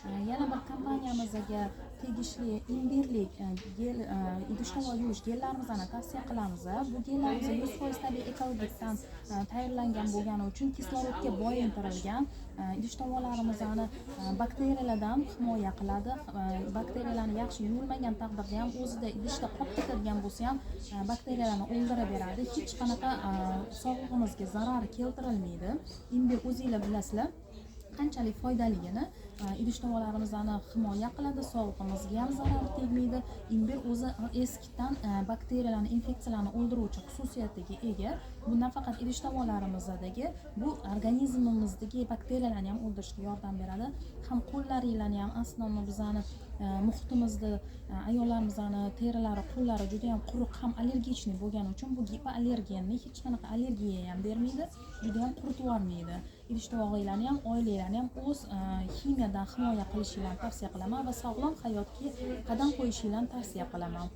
Yana bir kompaniyamizga tegishli imbirlik idish tovoq yuvish gellarimizni tavsiya qilamiz. Bu gellarimiz 100% tabiiy ekologikdan tayyorlangan bo'lgani uchun kislorodga boyintirilgan, idish tovoqlarimizni bakteriyalardan himoya qiladi. Bakteriyalarni yaxshi yuvilmagan taqdirda ham o'zida idishda qolib ketadigan bo'lsa ham bakteriyalarni o'ldirib beradi. Hech qanaqa sog'lig'imizga zarar keltirilmaydi. Imbir o'zinglar bilasizlar qanchalik foydaligini. Idish tovoqlarimizni himoya qiladi, sog'lig'imizga ham zarar tegmaydi. Imbir o'zi eskidan bakteriyalarni, infeksiyalarni o'ldiruvchi xususiyatiga ega. Bu nafaqat idish tovoqlarimizdagi, bu organizmimizdagi bakteriyalarni ham o'ldirishga yordam beradi. Ham qo'llaringlarni ham asnomi bizani muhitimizni, ayollarimizni terilari, qo'llari juda ham quruq, ham allergichniy bo'lgani uchun bu gipoallergenni, hech qanaqa allergiya ham bermaydi, juda ham quritib yubormaydi. Idish tovog'inglarni ham, oilanglarni ham o'z himiyadan himoya qilishinglarni tavsiya qilaman va sog'lom hayotga qadam qo'yishinglarni tavsiya qilaman.